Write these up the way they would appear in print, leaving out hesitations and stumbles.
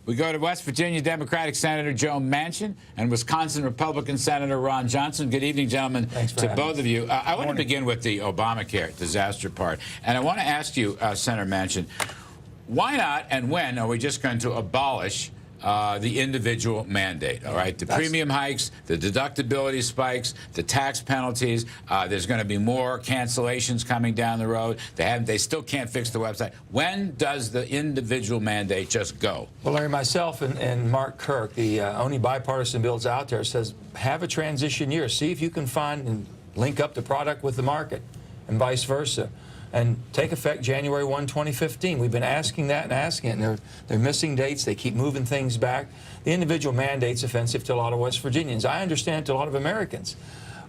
We go to West Virginia Democratic Senator Joe Manchin and Wisconsin Republican Senator Ron Johnson. Good evening, gentlemen, to both of you. I want to begin with the Obamacare disaster part. And I want to ask you, Senator Manchin, why not and when are we just going to abolish the individual mandate? All right, the premium hikes, the deductibility spikes, the tax penalties. There's going to be more cancellations coming down the road. They still can't fix the website. When does the individual mandate just go? Well, Larry, myself and Mark Kirk, the only bipartisan bills out there, says have a transition year. See if you can find and link up the product with the market, and vice versa. And take effect January 1, 2015. We've been asking that and asking it, and they're missing dates. They keep moving things back. The individual mandate's offensive to a lot of West Virginians. I understand to a lot of Americans.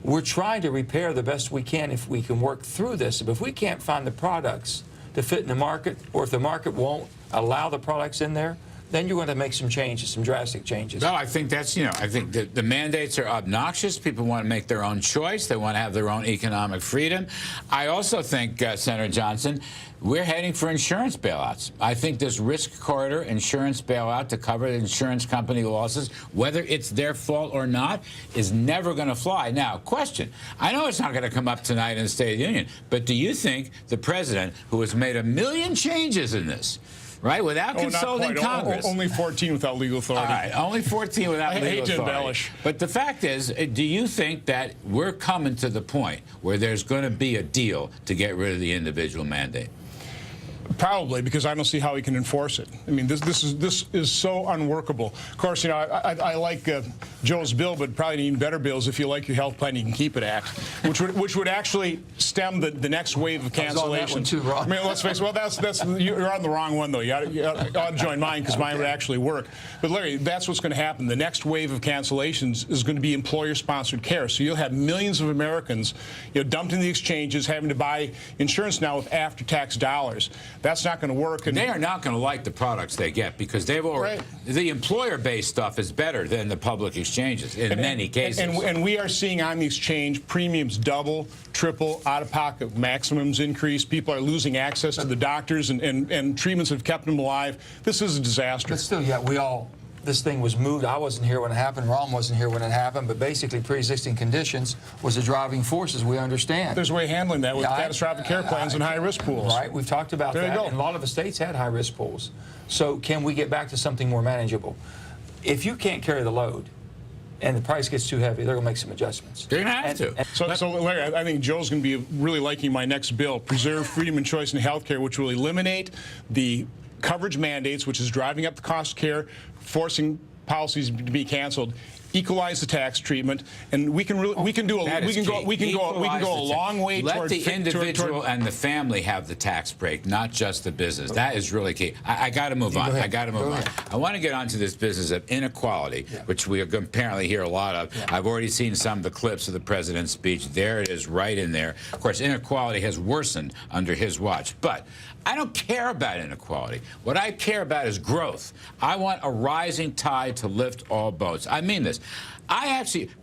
We're trying to repair the best we can if we can work through this. But if we can't find the products to fit in the market, or if the market won't allow the products in there, then you're going to make some changes, some drastic changes. No, I think that's, I think the mandates are obnoxious. People want to make their own choice. They want to have their own economic freedom. I also think, Senator Johnson, we're heading for insurance bailouts. I think this risk corridor insurance bailout to cover the insurance company losses, whether it's their fault or not, is never going to fly. Now, question. I know it's not going to come up tonight in the State of the Union, but do you think the president, who has made a million changes in this, right, without consulting Congress. Only 14 without legal authority. All right, only 14 without legal authority. I hate to embellish. But the fact is, do you think that we're coming to the point where there's going to be a deal to get rid of the individual mandate? Probably, because I don't see how he can enforce it. I mean, this is so unworkable. Of course, I like Joe's bill, but probably an even better bill is if you like your health plan, you can keep it act, which would actually stem the next wave of cancellations. I was on that one too, Ron. I mean, let's face it. Well, you're on the wrong one though. You ought to join mine because mine would actually work. But Larry, that's what's going to happen. The next wave of cancellations is going to be employer-sponsored care. So you'll have millions of Americans, dumped in the exchanges, having to buy insurance now with after-tax dollars. That's not going to work. And they are not going to like the products they get because they've already the employer-based stuff is better than the public exchanges in many cases. And we are seeing on the exchange premiums double, triple, out-of-pocket maximums increase. People are losing access to the doctors and treatments that have kept them alive. This is a disaster. But still, this thing was moved. I wasn't here when it happened. Ron wasn't here when it happened. But basically, pre-existing conditions was the driving force, as we understand. There's a way of handling that with catastrophic care plans and high-risk pools. Right. We've talked about that. And a lot of the states had high-risk pools. So can we get back to something more manageable? If you can't carry the load and the price gets too heavy, they're going to make some adjustments. They're going to have to. So, Larry, I think Joe's going to be really liking my next bill, Preserve Freedom and Choice in Health Care, which will eliminate the coverage mandates, which is driving up the cost of care, forcing policies to be canceled, equalize the tax treatment, and we can go a long way let toward the individual and the family have the tax break, not just the business. That is really key. I got to move on. I got to move on. I want to get on to this business of inequality, which we apparently hear a lot of. I've already seen some of the clips of the president's speech. There it is, right in there. Of course, inequality has worsened under his watch, but I don't care about inequality. What I care about is growth. I want a rising tide to lift all boats. I mean this.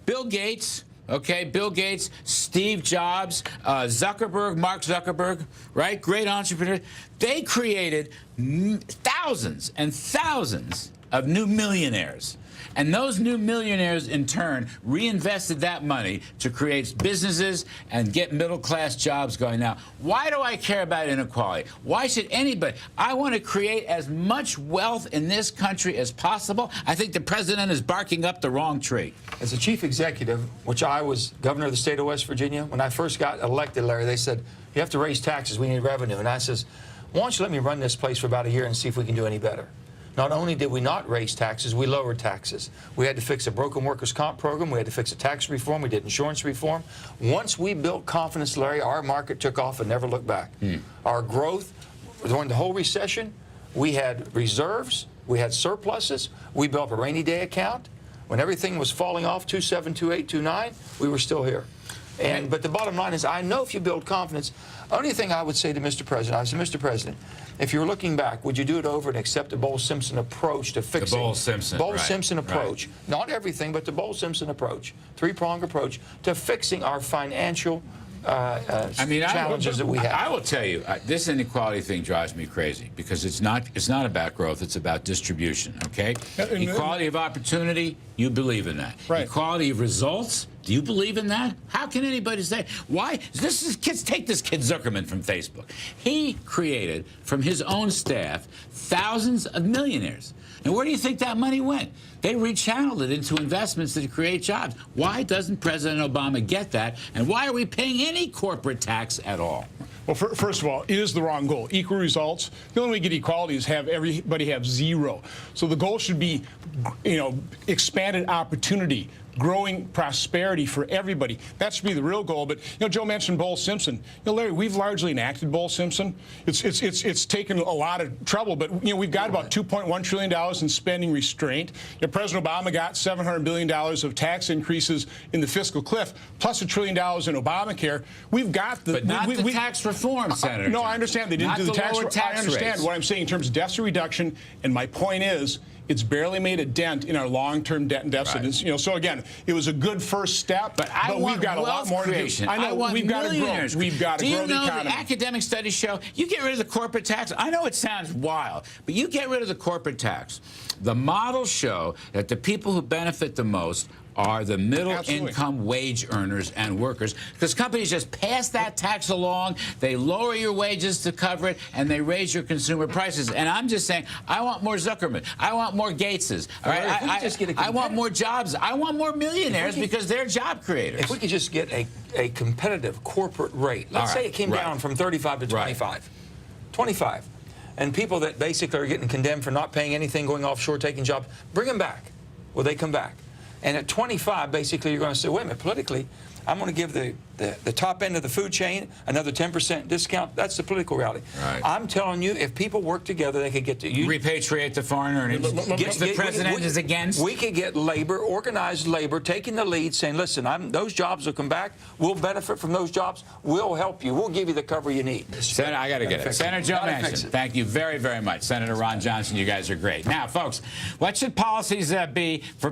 Bill Gates, Bill Gates, Steve Jobs, Mark Zuckerberg, right? Great entrepreneurs. They created thousands and thousands of new millionaires. And those new millionaires, in turn, reinvested that money to create businesses and get middle-class jobs going. Now, why do I care about inequality? Why should anybody? I want to create as much wealth in this country as possible. I think the president is barking up the wrong tree. As a chief executive, which I was governor of the state of West Virginia, when I first got elected, Larry, they said, you have to raise taxes. We need revenue. And I says, why don't you let me run this place for about a year and see if we can do any better? Not only did we not raise taxes, we lowered taxes. We had to fix a broken workers' comp program. We had to fix a tax reform. We did insurance reform. Once we built confidence, Larry, our market took off and never looked back. Our growth, during the whole recession, we had reserves. We had surpluses. We built a rainy day account. When everything was falling off, 27, 28, 29, we were still here. But the bottom line is, I know if you build confidence, only thing I would say to Mr. President, I said, Mr. President, if you're looking back, would you do it over and accept the Bowles-Simpson approach to fixing? The Bowles-Simpson approach. Right. Not everything, but the Bowles-Simpson approach. Three-pronged approach to fixing our financial challenges that we have. I will tell you, this inequality thing drives me crazy because it's not about growth, it's about distribution, okay? Equality of opportunity, you believe in that. Right. Equality of results, do you believe in that? How can anybody say, why? Take this kid Zuckerman from Facebook. He created, from his own staff, thousands of millionaires. And where do you think that money went? They rechanneled it into investments that create jobs. Why doesn't President Obama get that? And why are we paying any corporate tax at all? Well, first of all, it is the wrong goal. Equal results. The only way to get equality is have everybody have zero. So the goal should be, expanded opportunity, growing prosperity for everybody. That should be the real goal. But Joe mentioned Bull Simpson. Larry, we've largely enacted Bull Simpson. It's taken a lot of trouble, but we've got about $2.1 trillion in spending restraint. President Obama got $700 billion of tax increases in the fiscal cliff, plus $1 trillion in Obamacare. We've got the but not the tax reform, Senator. No, I understand they didn't do the tax reform. I understand rates. What I'm saying in terms of deficit reduction, and my point is, it's barely made a dent in our long-term debt and deficit. Right. So again, it was a good first step, but we've got a lot more creation. to do. I know we've got to grow. We've got to grow the economy. Do you know the academic studies show you get rid of the corporate tax? I know it sounds wild, but you get rid of the corporate tax. The models show that the people who benefit the most are the middle-income wage earners and workers, because companies just pass that tax along, they lower your wages to cover it, and they raise your consumer prices. And I'm just saying, I want more Zuckerman. I want more Gateses. All right? I want more jobs. I want more millionaires because they're job creators. If we could just get a competitive corporate rate, let's say it came down from 35 to 25. 25. And people that basically are getting condemned for not paying anything, going offshore, taking jobs, bring them back. Will they come back? And at 25, basically, you're going to say, wait a minute, politically, I'm going to give the top end of the food chain another 10% discount. That's the political reality. Right. I'm telling you, if people work together, they could get to repatriate the foreign earnings. The president is against. We could get labor, organized labor, taking the lead, saying, listen, those jobs will come back. We'll benefit from those jobs. We'll help you. We'll give you the cover you need. Senator, I got to get it. Senator Joe Manchin, thank you very, very much. Senator Ron Johnson, you guys are great. Now, folks, what should policies be for